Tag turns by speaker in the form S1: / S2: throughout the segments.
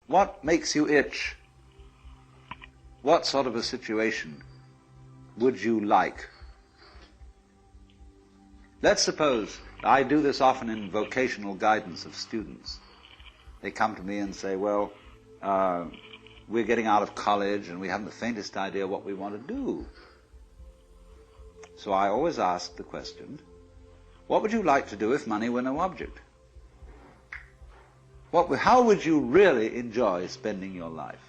S1: What makes you itch? What sort of a situation would you like? Let's suppose, I do this often in vocational guidance of students. They come to me and say, well, we're getting out of college and we haven't the faintest idea what we want to do. So I always ask the question, what would you like to do if money were no object? How would you really enjoy spending your life?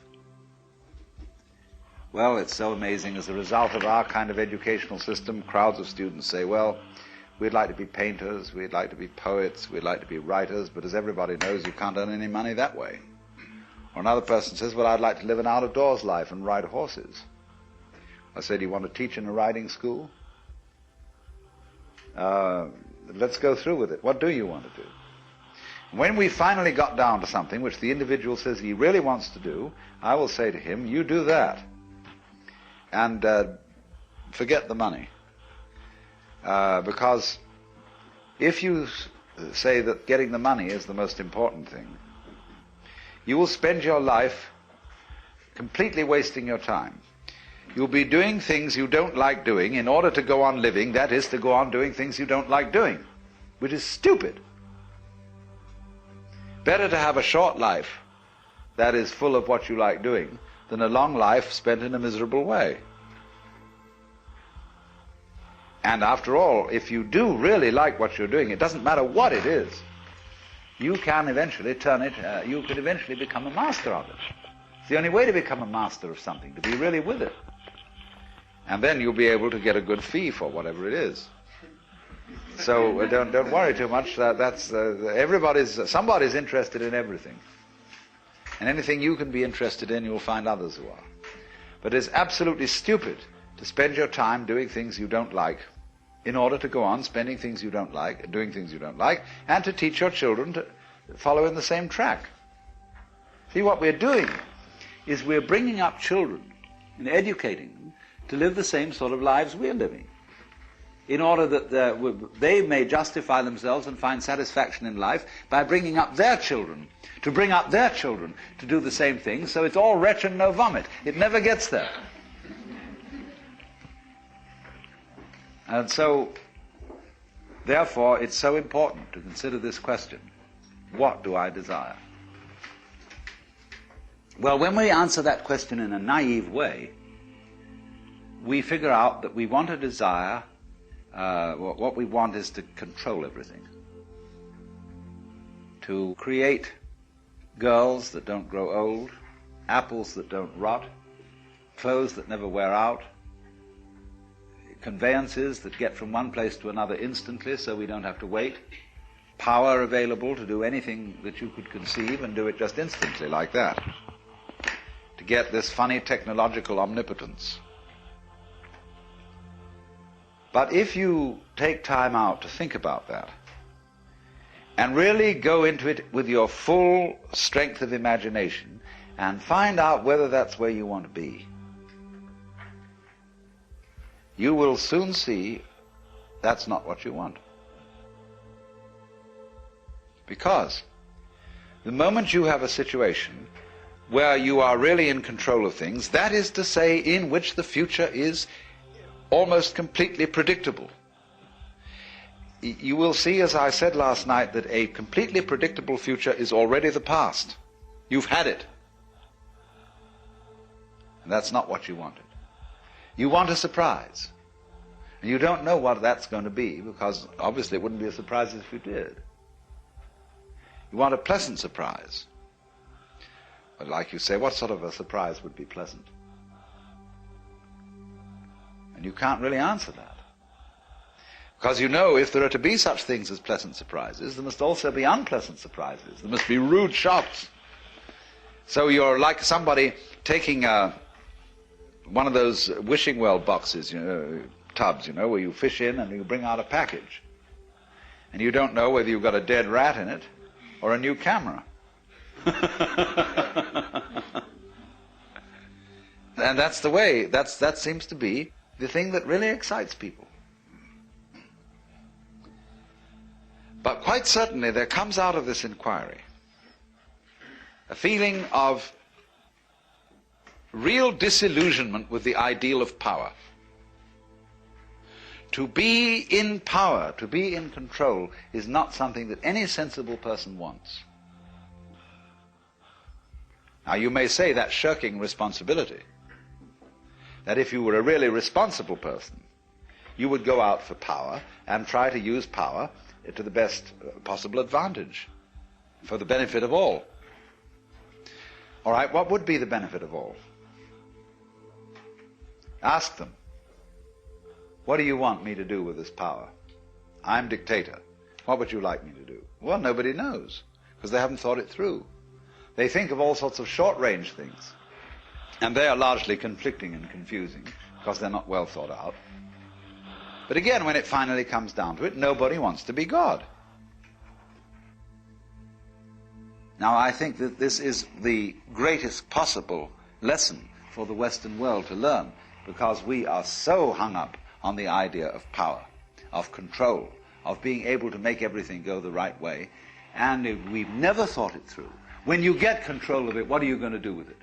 S1: Well, it's so amazing. As a result of our kind of educational system, crowds of students say, well, we'd like to be painters, we'd like to be poets, we'd like to be writers, but as everybody knows, you can't earn any money that way. Or another person says, well, I'd like to live an out-of-doors life and ride horses. I say, do you want to teach in a riding school? Let's go through with it. What do you want to do? When we finally got down to something which the individual says he really wants to do, I will say to him, you do that. And forget the money. Because if you say that getting the money is the most important thing, you will spend your life completely wasting your time. You'll be doing things you don't like doing in order to go on living, that is, to go on doing things you don't like doing, which is stupid. Better to have a short life that is full of what you like doing than a long life spent in a miserable way. And after all, if you do really like what you're doing, it doesn't matter what it is, you can eventually turn it, you could eventually become a master of it. It's the only way to become a master of something, to be really with it. And then you'll be able to get a good fee for whatever it is. So don't worry too much. Somebody's interested in everything. And anything you can be interested in, you'll find others who are. But it's absolutely stupid to spend your time doing things you don't like in order to go on spending things you don't like, doing things you don't like, and to teach your children to follow in the same track. See, what we're doing is we're bringing up children and educating them to live the same sort of lives we're living, in order that they may justify themselves and find satisfaction in life by bringing up their children, to bring up their children to do the same thing, so it's all wretch and no vomit. It never gets there. And so, therefore, it's so important to consider this question, what do I desire? Well, when we answer that question in a naive way, we figure out that we want to desire, what we want is to control everything. To create girls that don't grow old, apples that don't rot, clothes that never wear out, conveyances that get from one place to another instantly so we don't have to wait, power available to do anything that you could conceive and do it just instantly like that. To get this funny technological omnipotence. But if you take time out to think about that and really go into it with your full strength of imagination and find out whether that's where you want to be, you will soon see that's not what you want. Because the moment you have a situation where you are really in control of things, that is to say, in which the future is almost completely predictable, you will see, as I said last night, that a completely predictable future is already the past. You've had it. And that's not what you wanted. You want a surprise. And you don't know what that's going to be, because obviously it wouldn't be a surprise if you did. You want a pleasant surprise. But like you say, what sort of a surprise would be pleasant? And you can't really answer that. Because you know, if there are to be such things as pleasant surprises, there must also be unpleasant surprises. There must be rude shocks. So you're like somebody taking one of those wishing well boxes, tubs, where you fish in and you bring out a package. And you don't know whether you've got a dead rat in it or a new camera. And that's the way, that seems to be the thing that really excites people. But quite certainly there comes out of this inquiry a feeling of real disillusionment with the ideal of power. To be in power, to be in control, is not something that any sensible person wants. Now you may say that's shirking responsibility. That if you were a really responsible person, you would go out for power and try to use power to the best possible advantage for the benefit of all. All right, what would be the benefit of all? Ask them. What do you want me to do with this power? I'm dictator. What would you like me to do? Well, nobody knows, because they haven't thought it through. They think of all sorts of short-range things, and they are largely conflicting and confusing, because they're not well thought out. But again, when it finally comes down to it, nobody wants to be God. Now, I think that this is the greatest possible lesson for the Western world to learn, because we are so hung up on the idea of power, of control, of being able to make everything go the right way, and we've never thought it through. When you get control of it, what are you going to do with it?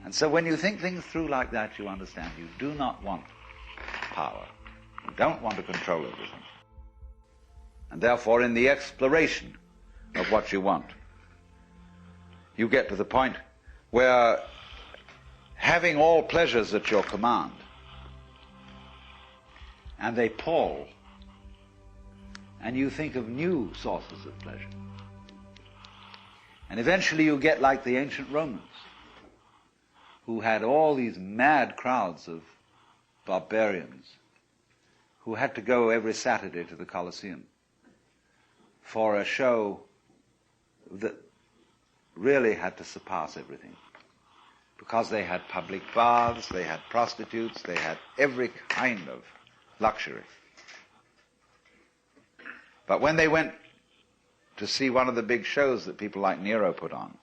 S1: And so when you think things through like that, you understand you do not want power. You don't want to control everything. And therefore, in the exploration of what you want, you get to the point where having all pleasures at your command, and they pall, and you think of new sources of pleasure. And eventually you get like the ancient Romans, who had all these mad crowds of barbarians who had to go every Saturday to the Colosseum for a show that really had to surpass everything. Because they had public baths, they had prostitutes, they had every kind of luxury. But when they went to see one of the big shows that people like Nero put on,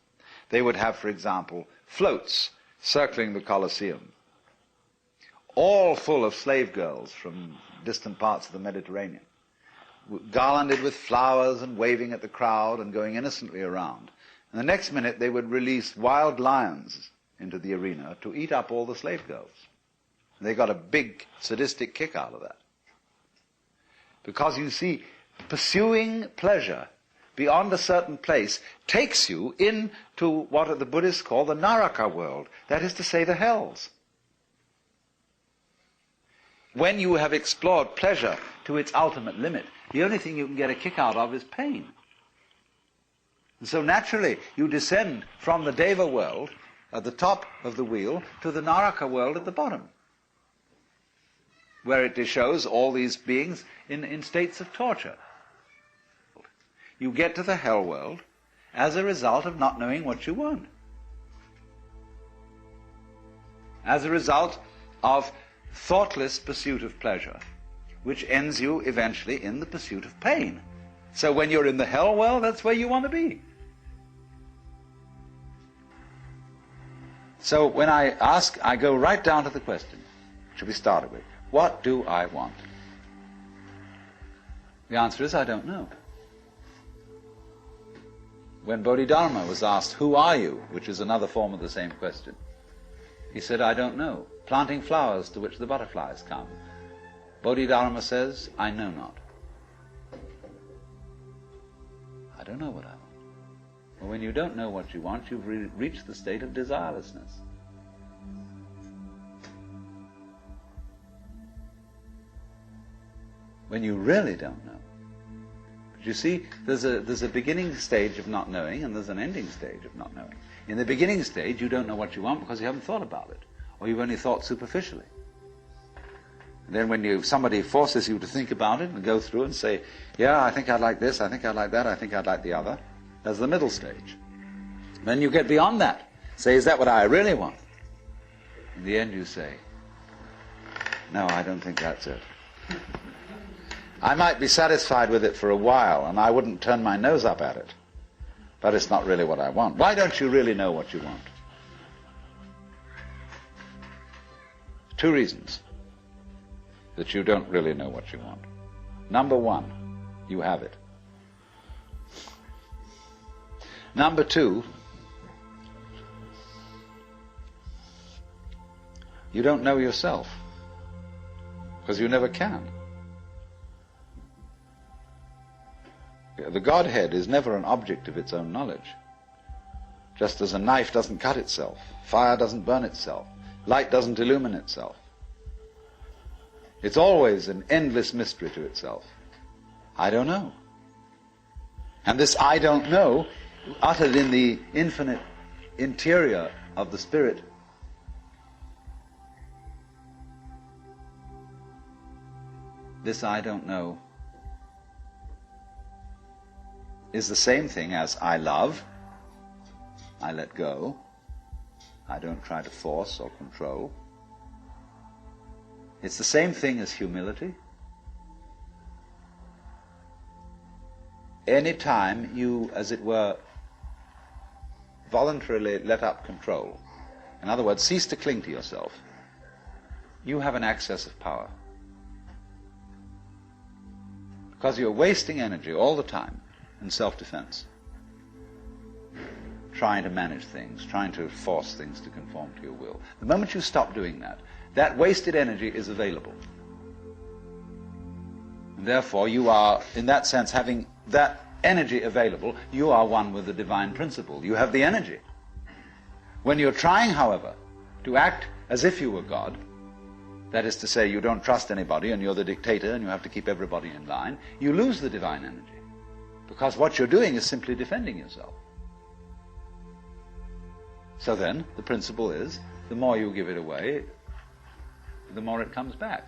S1: they would have, for example, floats circling the Colosseum, all full of slave girls from distant parts of the Mediterranean, garlanded with flowers and waving at the crowd and going innocently around. And the next minute they would release wild lions into the arena to eat up all the slave girls. And they got a big sadistic kick out of that. Because you see, pursuing pleasure beyond a certain place takes you into what the Buddhists call the Naraka world, that is to say, the hells. When you have explored pleasure to its ultimate limit, the only thing you can get a kick out of is pain. And so naturally, you descend from the Deva world at the top of the wheel to the Naraka world at the bottom, where it shows all these beings in states of torture. You get to the hell world as a result of not knowing what you want. As a result of thoughtless pursuit of pleasure, which ends you eventually in the pursuit of pain. So when you're in the hell world, that's where you want to be. So when I ask, I go right down to the question, should we start it with, what do I want? The answer is, I don't know. When Bodhidharma was asked, who are you, which is another form of the same question, he said, I don't know, planting flowers to which the butterflies come. Bodhidharma says, I know not. I don't know what I want. Well, when you don't know what you want, you've reached the state of desirelessness. When you really don't know. But you see, there's a beginning stage of not knowing, and there's an ending stage of not knowing. In the beginning stage, you don't know what you want because you haven't thought about it, or you've only thought superficially. And then when somebody forces you to think about it and go through and say, yeah, I think I'd like this, I think I'd like that, I think I'd like the other, there's the middle stage. Then you get beyond that. Say, is that what I really want? In the end you say, no, I don't think that's it. I might be satisfied with it for a while, and I wouldn't turn my nose up at it, but it's not really what I want. Why don't you really know what you want? Two reasons that you don't really know what you want. Number one, you have it. Number two, you don't know yourself, because you never can. The Godhead is never an object of its own knowledge. Just as a knife doesn't cut itself, fire doesn't burn itself, light doesn't illumine itself. It's always an endless mystery to itself. I don't know. And this I don't know, uttered in the infinite interior of the spirit, this I don't know is the same thing as I love, I let go, I don't try to force or control. It's the same thing as humility. Any time you, as it were, voluntarily let up control, in other words, cease to cling to yourself, you have an access of power. Because you're wasting energy all the time in self-defense, trying to manage things, trying to force things to conform to your will. The moment you stop doing that, that wasted energy is available. And therefore, you are, in that sense, having that energy available, you are one with the divine principle. You have the energy. When you're trying, however, to act as if you were God, that is to say, you don't trust anybody and you're the dictator and you have to keep everybody in line, you lose the divine energy. Because what you're doing is simply defending yourself. So then, the principle is, the more you give it away, the more it comes back.